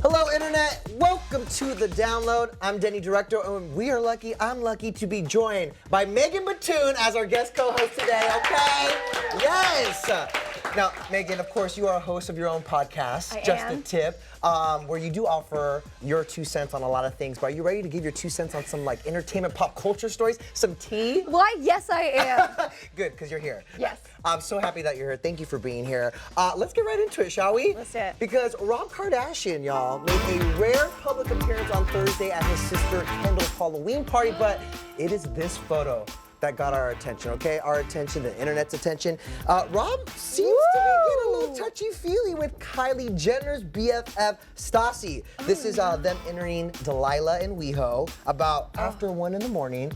Hello, Internet. Welcome to The Download. I'm Denny Director, and I'm lucky to be joined by Megan Batoon as our guest co-host today, okay? Yes! Now, Megan, of course, you are a host of your own podcast, Just a Tip, where you do offer your 2 cents on a lot of things. But are you ready to give your 2 cents on some like entertainment pop culture stories? Some tea? Why, yes, I am. Good, because you're here. Yes. I'm so happy that you're here. Thank you for being here. Let's get right into it, shall we? Let's do it. Because Rob Kardashian, y'all, made a rare public appearance on Thursday at his sister Kendall's Halloween party, but it is this photo that got our attention, okay? Our attention, the internet's attention. Rob seems to be getting a little touchy-feely with Kylie Jenner's BFF, Stassi. This is them entering Delilah and WeHo about after 1 in the morning.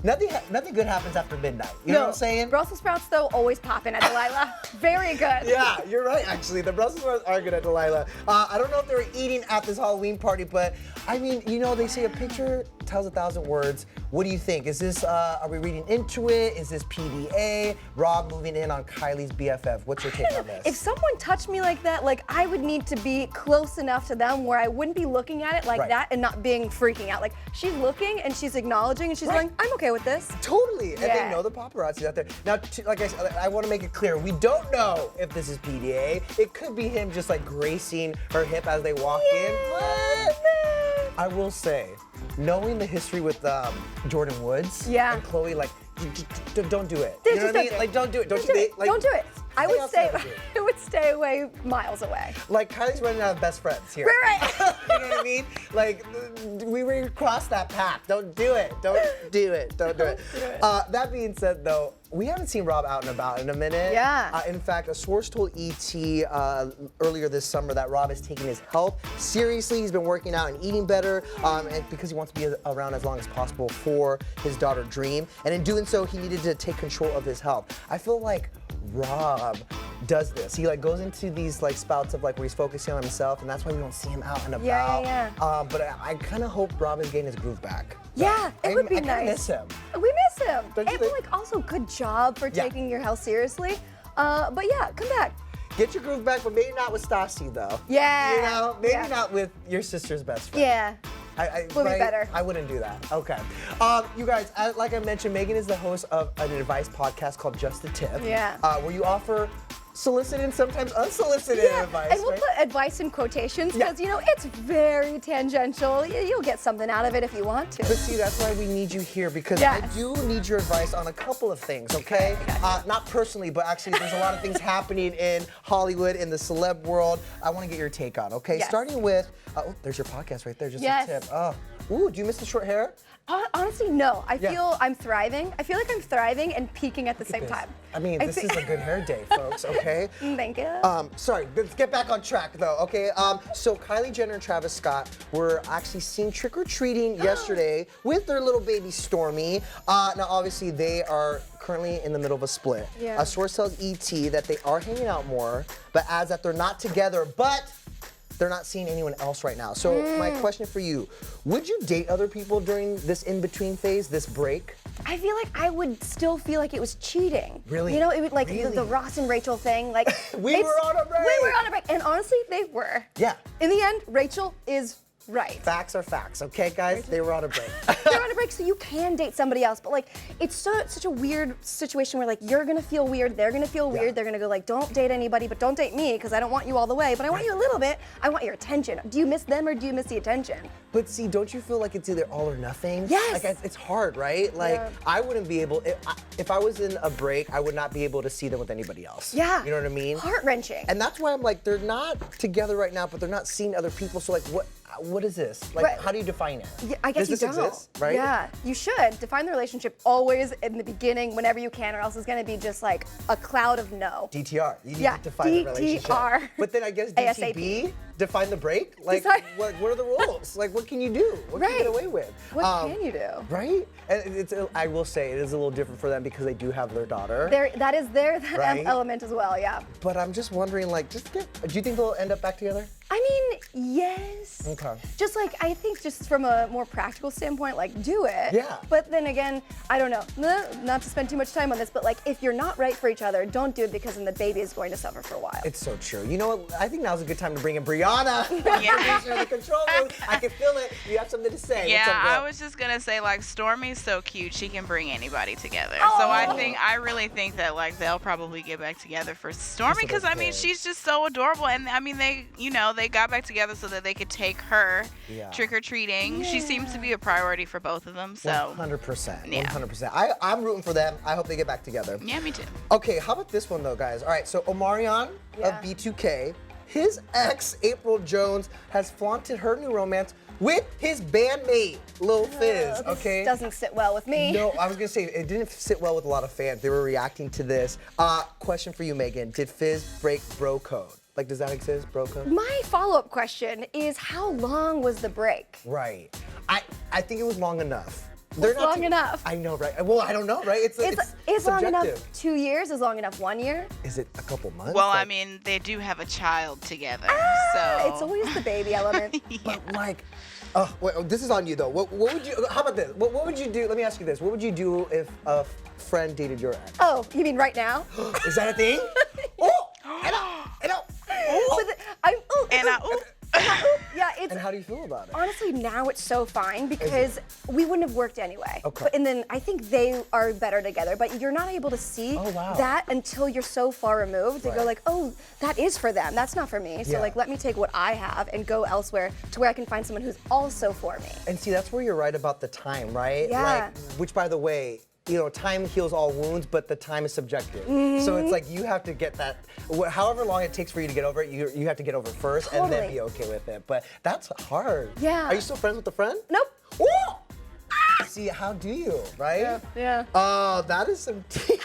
Nothing good happens after midnight. You know what I'm saying? Brussels sprouts, though, always popping at Delilah. Very good. Yeah, you're right, actually. The Brussels sprouts are good at Delilah. I don't know if they were eating at this Halloween party, but I mean, you know, they say a picture tells 1,000 words. What do you think? Is this, are we reading into it? Is this PDA? Rob moving in on Kylie's BFF. What's your take on this? If someone touched me like that, like, I would need to be close enough to them where I wouldn't be looking at it like that and not being freaking out. Like, she's looking and she's acknowledging and she's going, I'm okay with this. Totally, and they know the paparazzi out there. Now, like I said, I want to make it clear, we don't know if this is PDA. It could be him just like gracing her hip as they walk in, but I will say, knowing the history with Jordan Woods and Chloe, like, don't do it. You know what I mean? Like, don't do it. Don't do it. Don't do it. I would stay away miles away. Like, Kylie's running out of best friends here. Right. You know what I mean? Like, we crossed that path. Don't do it. Don't do it. Don't do it. That being said, though, we haven't seen Rob out and about in a minute. Yeah. In fact, a source told ET earlier this summer that Rob is taking his health seriously. He's been working out and eating better, and because he wants to be around as long as possible for his daughter Dream. And in doing so, he needed to take control of his health. I feel like Rob does this. He like goes into these like spouts of like where he's focusing on himself, and that's why we don't see him out and about. But I kind of hope Rob is getting his groove back. Yeah, it would be nice. I miss him. We miss him. Don't you think? Like, also, good job for taking your health seriously. But yeah, come back. Get your groove back, but maybe not with Stassi, though. Yeah. You know, maybe not with your sister's best friend. Yeah. Would be better. I wouldn't do that. Okay. You guys, like I mentioned, Megan is the host of an advice podcast called Just a Tip. Yeah. Where you offer solicited and sometimes unsolicited advice. And we'll put advice in quotations because, you know, it's very tangential. You'll get something out of it if you want to. But see, that's why we need you here, because I do need your advice on a couple of things, okay? Not personally, but actually there's a lot of things happening in Hollywood, in the celeb world. I want to get your take on, okay? Yes. Starting with, oh, there's your podcast right there, Just a Tip. Oh, ooh, do you miss the short hair? Honestly, no. I feel I'm thriving. I feel like I'm thriving and peaking at the same time. I mean, this is a good hair day, folks, okay? Thank you. Sorry, let's get back on track, though, okay? So Kylie Jenner and Travis Scott were actually seen trick-or-treating yesterday with their little baby Stormy. Now, obviously, they are currently in the middle of a split. Yeah. A source tells ET that they are hanging out more, but adds that they're not together, but they're not seeing anyone else right now. So my question for you, would you date other people during this in-between phase, this break? I feel like I would still feel like it was cheating. Really? You know, it would like the Ross and Rachel thing. Like we were on a break. We were on a break, and honestly, they were. Yeah. In the end, Rachel is right. Facts are facts, okay, guys? They were on a break. They're on a break, so you can date somebody else. But like, it's such a weird situation where like you're gonna feel weird, they're gonna feel weird, they're gonna go like, don't date anybody, but don't date me because I don't want you all the way, but I want you a little bit. I want your attention. Do you miss them or do you miss the attention? But see, don't you feel like it's either all or nothing? Yes. Like it's hard, right? Like I wouldn't be able, if I was in a break, I would not be able to see them with anybody else. Yeah. You know what I mean? Heart-wrenching. And that's why I'm like, they're not together right now, but they're not seeing other people. So like, what is this? Like, how do you define it? Yeah, I guess Does you this don't. exist, right? Yeah, you should define the relationship always in the beginning, whenever you can, or else it's gonna be just like a cloud of no. DTR. You need to define the relationship. DTR. But then I guess DTB, define the break. Like, what are the rules? Like, what can you do? What can you get away with? What can you do? Right? And I will say, it is a little different for them because they do have their daughter. That element as well, yeah. But I'm just wondering, like, do you think they'll end up back together? I mean, yes. Okay. Just like, I think just from a more practical standpoint, like, do it. Yeah. But then again, I don't know, not to spend too much time on this, but like, if you're not right for each other, don't do it because then the baby is going to suffer for a while. It's so true. You know what? I think now's a good time to bring in Brianna. Yeah. She's in the control room. I can feel it. You have something to say. Yeah, What's up, girl? I was just gonna say, like, Stormy's so cute, she can bring anybody together. Oh. So I really think that, like, they'll probably get back together for Stormy, because I mean, she's just so adorable, and I mean, they got back together so that they could take her trick or treating. She seems to be a priority for both of them. So 100%. Yeah. 100%. I'm rooting for them. I hope they get back together. yeah, me too. Okay, how about this one though, guys? All right, so Omarion of B2K, his ex, April Jones, has flaunted her new romance with his bandmate, Lil Fizz, okay? This doesn't sit well with me. No, I was gonna say, it didn't sit well with a lot of fans. They were reacting to this. Question for you, Megan. Did Fizz break bro code? Like, does that exist, bro code? My follow-up question is, how long was the break? Right. I think it was long enough. What's long enough? I know, right? Well, I don't know, right? It's long enough subjective. 2 years? Is long enough 1 year? Is it a couple months? Well, I Like, mean, they do have a child together, It's so always the baby element. But like, wait, this is on you though. What would you? How about this? What would you do? Let me ask you this. What would you do if a friend dated your ex? Oh, you mean right now? Is that a thing? Oh, and Yeah, it's. And how do you feel about it? Honestly, now it's so fine because we wouldn't have worked anyway. Okay. And then I think they are better together, but you're not able to see that until you're so far removed to go like, oh, that is for them. That's not for me. So like, let me take what I have and go elsewhere to where I can find someone who's also for me. And see, that's where you're right about the time, right? Yeah. Like, which, by the way, you know, time heals all wounds, but the time is subjective. So it's like you have to get that, however long it takes for you to get over it, you have to get over it first and then be okay with it. But that's hard. Yeah. Are you still friends with a friend? Nope. Woo! See, how do you, right? Yeah. Oh, that is some tea.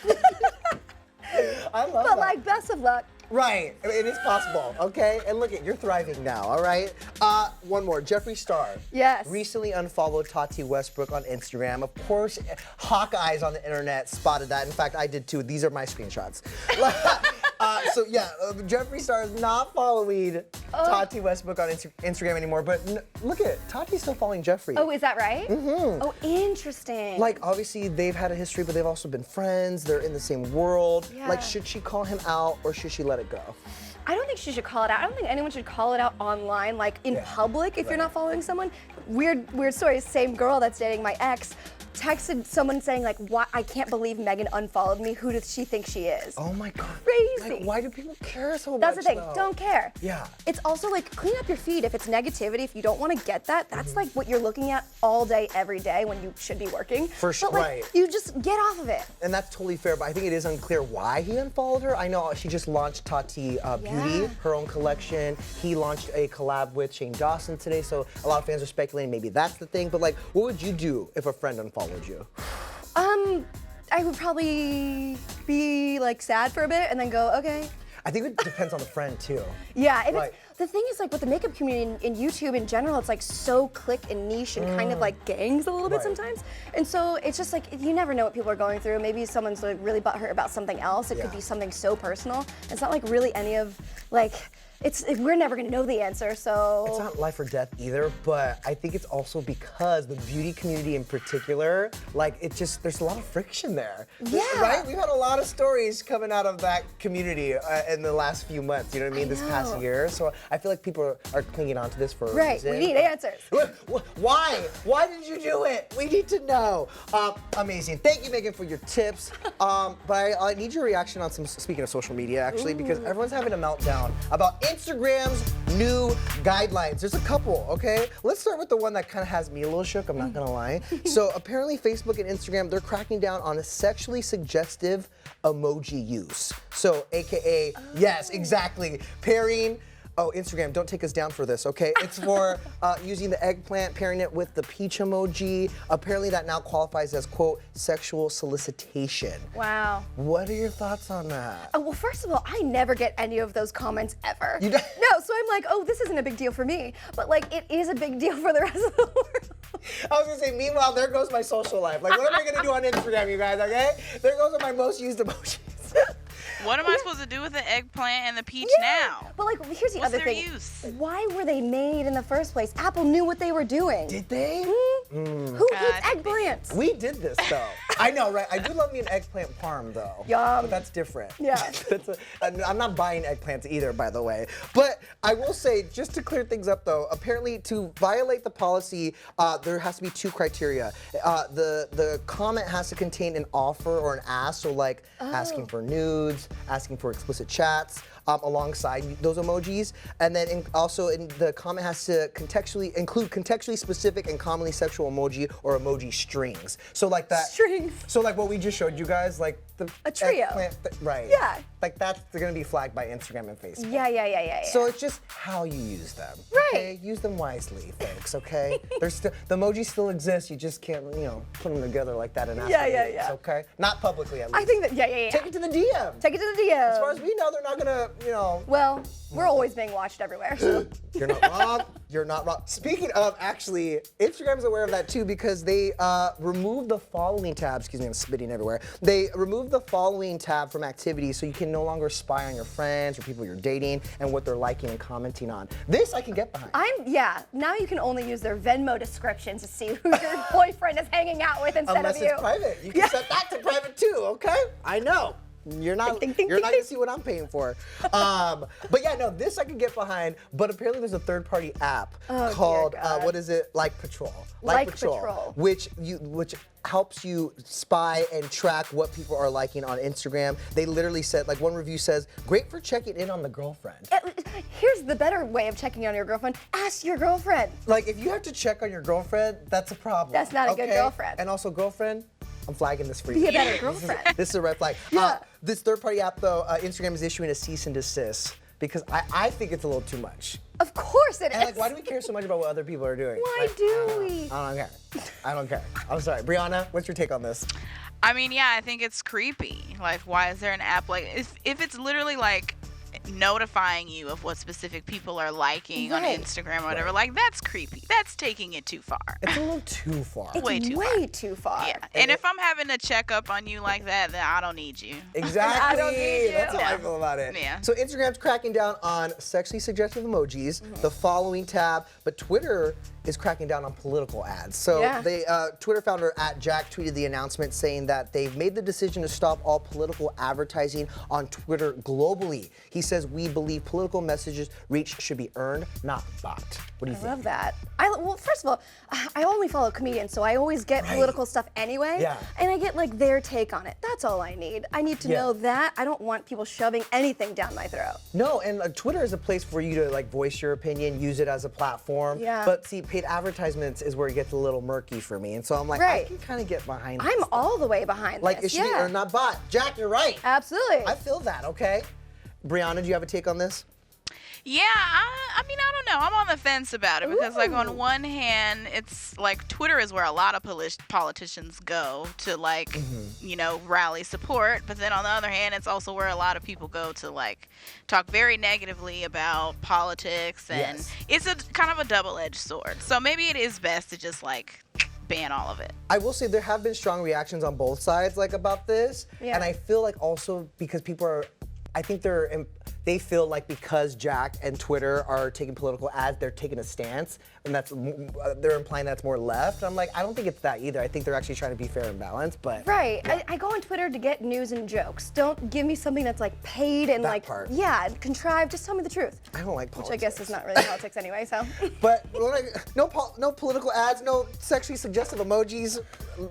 I love that. But like, best of luck. Right, it is possible, okay? And look, you're thriving now, all right? One more, Jeffree Star. Yes. Recently unfollowed Tati Westbrook on Instagram. Of course, Hawkeyes on the internet spotted that. In fact, I did too. These are my screenshots. So yeah, Jeffree Star is not following Tati Westbrook on Instagram anymore, but look at it, Tati's still following Jeffree. Oh, is that right? Mm-hmm. Oh, interesting. Like, obviously, they've had a history, but they've also been friends. They're in the same world. Yeah. Like, should she call him out or should she let it go? I don't think she should call it out. I don't think anyone should call it out online, like in public, if you're not following someone. Weird story. Same girl that's dating my ex texted someone saying like, "Why? I can't believe Megan unfollowed me. Who does she think she is?" Oh my God. Crazy. Like, why do people care so much? That's the thing. though? Don't care. Yeah. It's also like, clean up your feed. If it's negativity, if you don't want to get that, that's like what you're looking at all day, every day when you should be working. For sure, But like, right. you just get off of it. And that's totally fair, but I think it is unclear why he unfollowed her. I know she just launched Tati Beauty, her own collection. He launched a collab with Shane Dawson today, so a lot of fans are speculating maybe that's the thing. But like, what would you do if a friend unfollowed you? I would probably be like sad for a bit and then go, okay. I think it depends on the friend too. Yeah, and Right. the thing is, like, with the makeup community in YouTube in general, it's like so click and niche and kind of like gangs a little bit Right. sometimes. And so it's just like, you never know what people are going through. Maybe someone's like really butthurt about something else. It could be something so personal. It's not like really any of, like, we're never gonna know the answer, so. It's not life or death either, but I think it's also because the beauty community in particular, like there's a lot of friction there. Yeah. Right? We've had a lot of stories coming out of that community in the last few months, you know what I mean, this past know. year. So I feel like people are clinging on to this for a Right, reason. we need answers. Why? Why did you do it? We need to know. Amazing. Thank you, Megan, for your tips. But I need your reaction on speaking of social media, actually, because everyone's having a meltdown about Instagram's new guidelines. There's a couple, okay? Let's start with the one that kind of has me a little shook, I'm not gonna lie. So apparently Facebook and Instagram, they're cracking down on a sexually suggestive emoji use. So AKA, yes, exactly, pairing. Oh, Instagram, don't take us down for this, okay? It's for using the eggplant, pairing it with the peach emoji. Apparently that now qualifies as, quote, sexual solicitation. Wow. What are your thoughts on that? Well, first of all, I never get any of those comments ever. You don't? No, so I'm like, oh, this isn't a big deal for me. But like, it is a big deal for the rest of the world. I was gonna say, meanwhile, there goes my social life. Like, what am I gonna do on Instagram, you guys, okay? There goes my most used emojis. What am I supposed to do with the eggplant and the peach now? But like, here's the What's other their thing. use? Why were they made in the first place? Apple knew what they were doing. Did they? Who eats eggplants? We did this though. I know, right? I do love me an eggplant parm though. Yum. But that's different. Yeah. I'm not buying eggplants either, by the way. But I will say, just to clear things up though, apparently to violate the policy, there has to be 2 criteria. The comment has to contain an offer or an ask, so like asking for nudes, asking for explicit chats, alongside those emojis. And then also the comment has to include contextually specific and commonly sexual emoji or emoji strings. So like that. Strings. So like what we just showed you guys, like a trio. Right. Yeah. Like they're gonna be flagged by Instagram and Facebook. Yeah. So it's just how you use them. Right. Okay? Use them wisely, folks, okay? The emojis still exist, you just can't, put them together like that and ask for nudes, okay? Not publicly, at least. I think that, yeah. Take it to the DM. Take it to the DM. As far as we know, they're not gonna, Well, we're always being watched everywhere. You're not wrong. You're not wrong. Speaking of, actually, Instagram's aware of that too because they removed the following tab. Excuse me, I'm spitting everywhere. They removed the following tab from activities so you can no longer spy on your friends or people you're dating and what they're liking and commenting on. This I can get behind. Now you can only use their Venmo descriptions to see who your boyfriend is hanging out with instead Unless of you. it's private. You can set that to private too, okay? I know. You're not gonna see what I'm paying for. But yeah, no, this I can get behind. But apparently there's a third-party app called what is it? Like Patrol. Like Patrol. Which helps you spy and track what people are liking on Instagram. They literally said, like one review says, great for checking in on the girlfriend. Here's the better way of checking on your girlfriend. Ask your girlfriend. Like if you have to check on your girlfriend, that's a problem. That's not a good girlfriend. And also girlfriend, I'm flagging this for you. Be a better girlfriend. This is a red flag. Yeah. This third-party app, though, Instagram is issuing a cease and desist because I think it's a little too much. Of course it is. And like, why do we care so much about what other people are doing? Why Like, do we? I don't care. I don't care. I'm sorry. Brianna, what's your take on this? I mean, yeah, I think it's creepy. Like, why is there an app like if it's literally like notifying you of what specific people are liking on Instagram or whatever, like that's creepy. That's taking it too far. It's a little too far. It's way too far. Yeah. And if I'm having to check up on you like that, then I don't need you. Exactly. I don't need you. That's how I feel about it. Yeah. So Instagram's cracking down on sexually suggestive emojis, the following tab, but Twitter is cracking down on political ads. So Twitter founder @Jack tweeted the announcement saying that they've made the decision to stop all political advertising on Twitter globally. He says, we believe political messages reach should be earned, not bought. What do you think? I love that. Well, first of all, I only follow comedians, so I always get political stuff anyway. Yeah. And I get like their take on it. That's all I need. I need to know that. I don't want people shoving anything down my throat. No, and Twitter is a place for you to like voice your opinion, use it as a platform. Yeah. But see, paid advertisements is where it gets a little murky for me. And so I'm like, I can kind of get behind this I'm stuff. all the way behind Like, this. it should be earned, not bought. Jack, you're right. Absolutely. I feel that, okay? Brianna, do you have a take on this? Yeah, I mean, I don't know. I'm on the fence about it because, like, on one hand, it's like Twitter is where a lot of politicians go to, like, rally support. But then on the other hand, it's also where a lot of people go to, like, talk very negatively about politics. And it's a kind of a double-edged sword. So maybe it is best to just, like, ban all of it. I will say there have been strong reactions on both sides, like, about this. Yeah. And I feel like also because people are, I think they feel like because Jack and Twitter are taking political ads, they're taking a stance, and they're implying that's more left. I'm like, I don't think it's that either. I think they're actually trying to be fair and balanced, but. Right. Yeah. I go on Twitter to get news and jokes. Don't give me something that's like paid and contrived. Just tell me the truth. I don't like politics. Which I guess is not really politics anyway, so. But no political ads, no sexually suggestive emojis.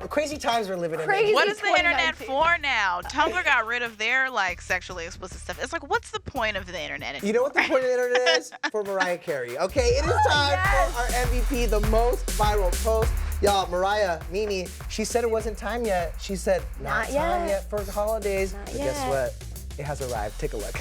Crazy times we're living in. What is the internet for now? Tumblr got rid of their like sexually explicit stuff. It's like, what's the point of the internet anymore? You know what the point of the internet is? For Mariah Carey. Okay, it is time for our MVP, the most viral post. Y'all, Mariah, Mimi, she said it wasn't time yet. She said, not time yet for the holidays. But guess what? It has arrived. Take a look.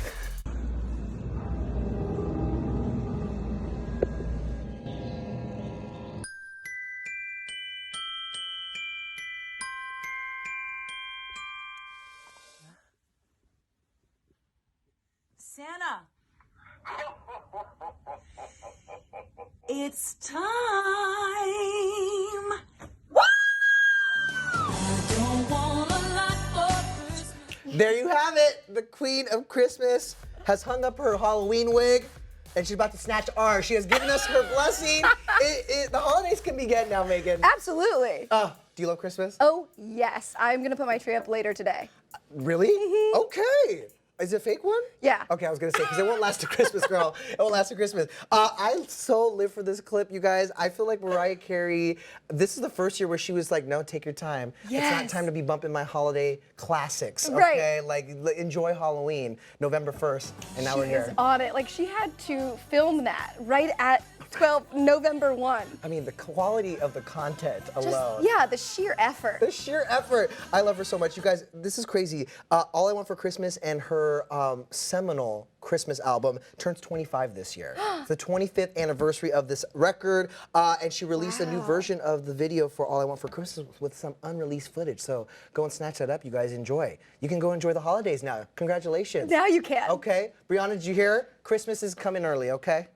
Santa, it's time. There you have it. The Queen of Christmas has hung up her Halloween wig, and she's about to snatch ours. She has given us her blessing. The holidays can begin now, Megan. Absolutely. Do you love Christmas? Oh, yes. I'm going to put my tree up later today. Really? Okay. Is it a fake one? Yeah. Okay, I was gonna say, because it won't last to Christmas, girl. It won't last to Christmas. I so live for this clip, you guys. I feel like Mariah Carey, this is the first year where she was like, no, take your time. Yes. It's not time to be bumping my holiday classics, Right. okay? Like, enjoy Halloween, November 1st, and now we're She here. is on it. Like, she had to film that right at November 1. I mean, the quality of the content Just, alone. yeah, the sheer effort. The sheer effort. I love her so much. You guys, this is crazy. All I Want for Christmas and her seminal Christmas album turns 25 this year. It's the 25th anniversary of this record, and she released a new version of the video for All I Want for Christmas with some unreleased footage. So go and snatch that up, you guys. Enjoy. You can go enjoy the holidays now. Congratulations. Now you can. Okay. Brianna, did you hear? Christmas is coming early, okay?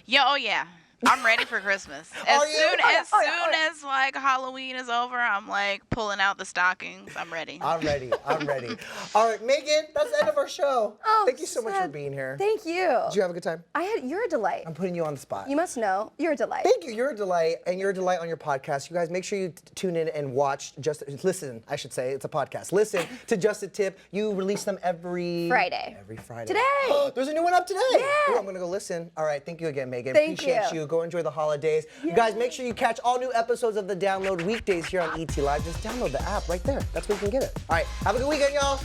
Yeah, oh yeah. I'm ready for Christmas. Are you? As soon as like Halloween is over, I'm like pulling out the stockings. I'm ready. I'm ready. I'm ready. All right, Megan, that's the end of our show. Oh, Thank you so much for sad. being here. Thank you. Did you have a good time? You're a delight. I'm putting you on the spot. You must know. You're a delight. Thank you. You're a delight, and you're a delight on your podcast. You guys, make sure you tune in and watch. Listen, I should say, it's a podcast. Listen to Just a Tip. You release them every Friday. Every Friday. Today. There's a new one up today. Yeah. Oh, I'm gonna go listen. All right. Thank you again, Megan. Thank Appreciate you. you. Go enjoy the holidays. You guys, make sure you catch all new episodes of The Download weekdays here on ET Live. Just download the app right there. That's where you can get it. All right. Have a good weekend, y'all.